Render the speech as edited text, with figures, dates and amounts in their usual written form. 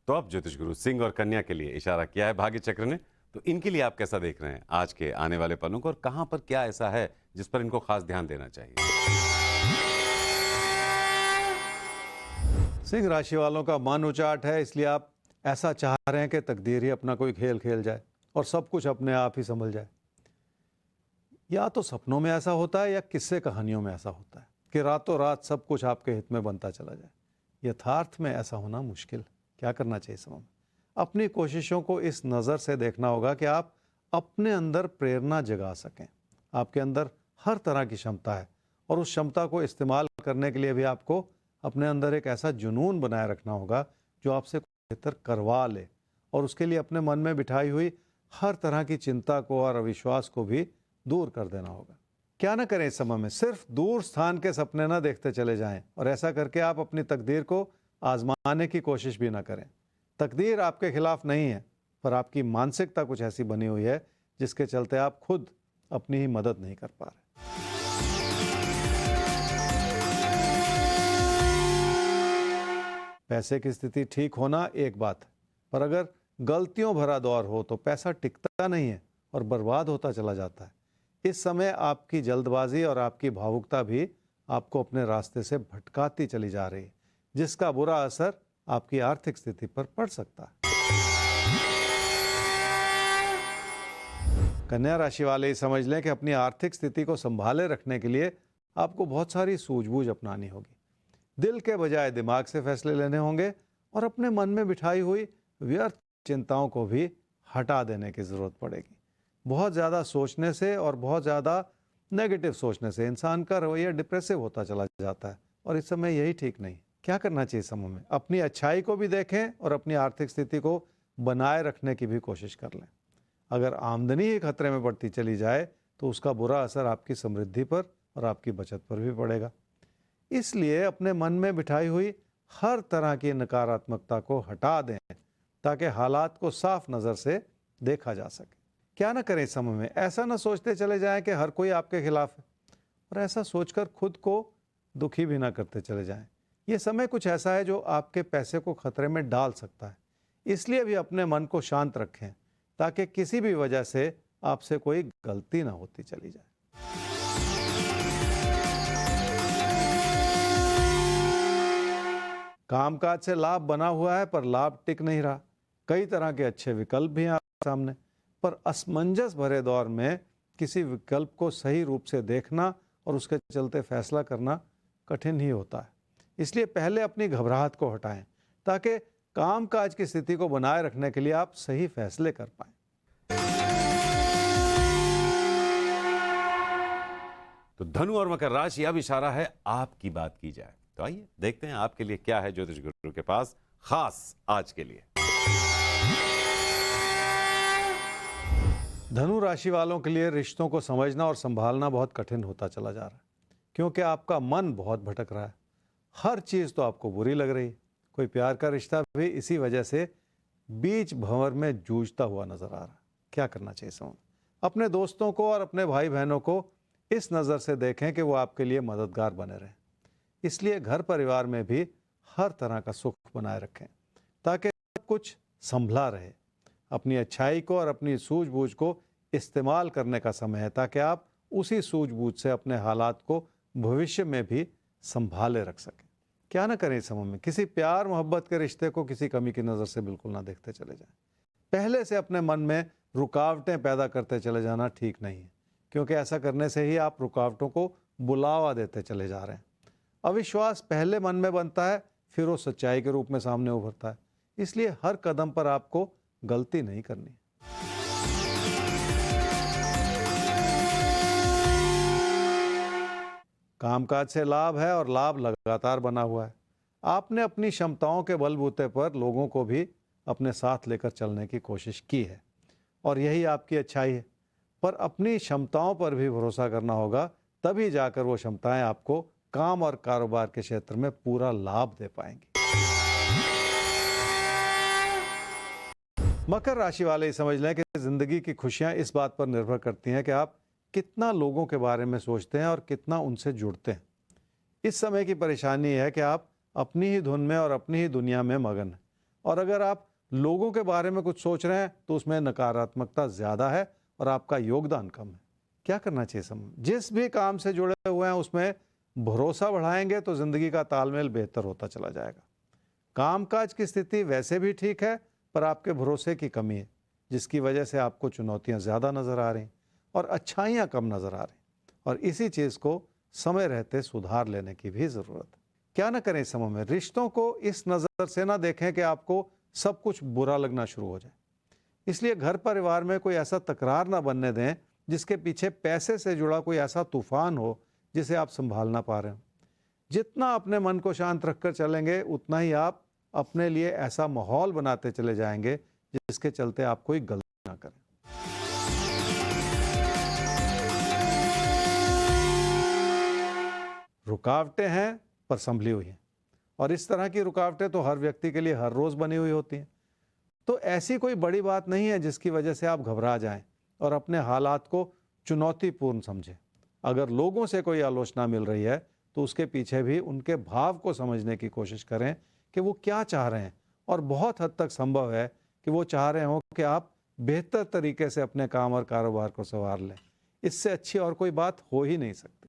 तो अब ज्योतिष गुरु सिंह और कन्या के लिए इशारा किया है भाग्य चक्र ने, तो इनके लिए आप कैसा देख रहे हैं आज के आने वाले पलों को और कहां पर क्या ऐसा है जिस पर इनको खास ध्यान देना चाहिए? सिंह राशि वालों का मन उचाट है, इसलिए आप ऐसा चाह रहे हैं कि तकदीर ही अपना कोई खेल खेल जाए और सब कुछ अपने आप ही संभल जाए। या तो सपनों में ऐसा होता है या किस्से कहानियों में ऐसा होता है कि रातों रात सब कुछ आपके हित में बनता चला जाए। यथार्थ में ऐसा होना मुश्किल। क्या करना चाहिए समय में? अपनी कोशिशों को इस नज़र से देखना होगा कि आप अपने अंदर प्रेरणा जगा सकें। आपके अंदर हर तरह की क्षमता है और उस क्षमता को इस्तेमाल करने के लिए भी आपको अपने अंदर एक ऐसा जुनून बनाए रखना होगा जो आपसे बेहतर करवा ले, और उसके लिए अपने मन में बिठाई हुई हर तरह की चिंता को और अविश्वास को भी दूर कर देना होगा। क्या ना करें इस समय में? सिर्फ दूर स्थान के सपने ना देखते चले जाएं और ऐसा करके आप अपनी तकदीर को आजमाने की कोशिश भी ना करें। तकदीर आपके खिलाफ नहीं है, पर आपकी मानसिकता कुछ ऐसी बनी हुई है जिसके चलते आप खुद अपनी ही मदद नहीं कर पा रहे। पैसे की स्थिति ठीक होना एक बात है, पर अगर गलतियों भरा दौर हो तो पैसा टिकता नहीं है और बर्बाद होता चला जाता है। इस समय आपकी जल्दबाजी और आपकी भावुकता भी आपको अपने रास्ते से भटकाती चली जा रही है, जिसका बुरा असर आपकी आर्थिक स्थिति पर पड़ सकता है। कन्या राशि वाले समझ लें कि अपनी आर्थिक स्थिति को संभाले रखने के लिए आपको बहुत सारी सूझबूझ अपनानी होगी। दिल के बजाय दिमाग से फैसले लेने होंगे और अपने मन में बिठाई हुई व्यर्थ चिंताओं को भी हटा देने की ज़रूरत पड़ेगी। बहुत ज़्यादा सोचने से और बहुत ज़्यादा नेगेटिव सोचने से इंसान का रवैया डिप्रेसिव होता चला जाता है और इस समय यही ठीक नहीं। क्या करना चाहिए समय में? अपनी अच्छाई को भी देखें और अपनी आर्थिक स्थिति को बनाए रखने की भी कोशिश कर लें। अगर आमदनी ही खतरे में बढ़ती चली जाए तो उसका बुरा असर आपकी समृद्धि पर और आपकी बचत पर भी पड़ेगा। इसलिए अपने मन में बिठाई हुई हर तरह की नकारात्मकता को हटा दें ताकि हालात को साफ नज़र से देखा जा सके। क्या ना करें इस समय में? ऐसा ना सोचते चले जाएं कि हर कोई आपके खिलाफ है और ऐसा सोचकर खुद को दुखी भी ना करते चले जाएं। ये समय कुछ ऐसा है जो आपके पैसे को खतरे में डाल सकता है, इसलिए भी अपने मन को शांत रखें ताकि किसी भी वजह से आपसे कोई गलती ना होती चली जाए। कामकाज से लाभ बना हुआ है पर लाभ टिक नहीं रहा। कई तरह के अच्छे विकल्प भी हैं आपके सामने, पर असमंजस भरे दौर में किसी विकल्प को सही रूप से देखना और उसके चलते फैसला करना कठिन ही होता है। इसलिए पहले अपनी घबराहट को हटाएं ताकि कामकाज की स्थिति को बनाए रखने के लिए आप सही फैसले कर पाएं। तो धनु और मकर राशि, अब इशारा है आपकी बात की जाए। तो आइए देखते हैं आपके लिए क्या है ज्योतिष गुरु के पास खास आज के लिए। धनु राशि वालों के लिए रिश्तों को समझना और संभालना बहुत कठिन होता चला जा रहा है, क्योंकि आपका मन बहुत भटक रहा है। हर चीज़ तो आपको बुरी लग रही है। कोई प्यार का रिश्ता भी इसी वजह से बीच भंवर में जूझता हुआ नजर आ रहा है। क्या करना चाहिए समझ? अपने दोस्तों को और अपने भाई बहनों को इस नज़र से देखें कि वो आपके लिए मददगार बने रहें। इसलिए घर परिवार में भी हर तरह का सुख बनाए रखें ताकि सब कुछ संभला रहे। अपनी अच्छाई को और अपनी सूझबूझ को इस्तेमाल करने का समय है ताकि आप उसी सूझबूझ से अपने हालात को भविष्य में भी संभाले रख सकें। क्या ना करें इस समय में? किसी प्यार मोहब्बत के रिश्ते को किसी कमी की नज़र से बिल्कुल ना देखते चले जाएं। पहले से अपने मन में रुकावटें पैदा करते चले जाना ठीक नहीं है, क्योंकि ऐसा करने से ही आप रुकावटों को बुलावा देते चले जा रहे हैं। अविश्वास पहले मन में बनता है, फिर वो सच्चाई के रूप में सामने उभरता है। इसलिए हर कदम पर आपको गलती नहीं करनी। कामकाज से लाभ है और लाभ लगातार बना हुआ है। आपने अपनी क्षमताओं के बलबूते पर लोगों को भी अपने साथ लेकर चलने की कोशिश की है और यही आपकी अच्छाई है, पर अपनी क्षमताओं पर भी भरोसा करना होगा, तभी जाकर वो क्षमताएं आपको काम और कारोबार के क्षेत्र में पूरा लाभ दे पाएंगी। मकर राशि वाले समझ लें कि जिंदगी की खुशियां इस बात पर निर्भर करती हैं कि आप कितना लोगों के बारे में सोचते हैं और कितना उनसे जुड़ते हैं। इस समय की परेशानी है कि आप अपनी ही धुन में और अपनी ही दुनिया में मगन हैं और अगर आप लोगों के बारे में कुछ सोच रहे हैं तो उसमें नकारात्मकता ज़्यादा है और आपका योगदान कम है। क्या करना चाहिए समय में? जिस भी काम से जुड़े हुए हैं उसमें भरोसा बढ़ाएंगे तो ज़िंदगी का तालमेल बेहतर होता चला जाएगा। कामकाज की स्थिति वैसे भी ठीक है, पर आपके भरोसे की कमी है, जिसकी वजह से आपको चुनौतियां ज़्यादा नज़र आ रही और अच्छाइयां कम नज़र आ रही, और इसी चीज़ को समय रहते सुधार लेने की भी ज़रूरत है। क्या ना करें इस समय में? रिश्तों को इस नज़र से ना देखें कि आपको सब कुछ बुरा लगना शुरू हो जाए। इसलिए घर परिवार में कोई ऐसा तकरार ना बनने दें जिसके पीछे पैसे से जुड़ा कोई ऐसा तूफान हो जिसे आप संभाल ना पा रहे हो। जितना अपने मन को शांत रखकर चलेंगे उतना ही आप अपने लिए ऐसा माहौल बनाते चले जाएंगे जिसके चलते आप कोई गलती ना करें। रुकावटें हैं पर संभली हुई हैं, और इस तरह की रुकावटें तो हर व्यक्ति के लिए हर रोज बनी हुई होती हैं। तो ऐसी कोई बड़ी बात नहीं है जिसकी वजह से आप घबरा जाएं और अपने हालात को चुनौतीपूर्ण समझें। अगर लोगों से कोई आलोचना मिल रही है तो उसके पीछे भी उनके भाव को समझने की कोशिश करें कि वो क्या चाह रहे हैं, और बहुत हद तक संभव है कि वो चाह रहे हो कि आप बेहतर तरीके से अपने काम और कारोबार को संवार लें। इससे अच्छी और कोई बात हो ही नहीं सकती।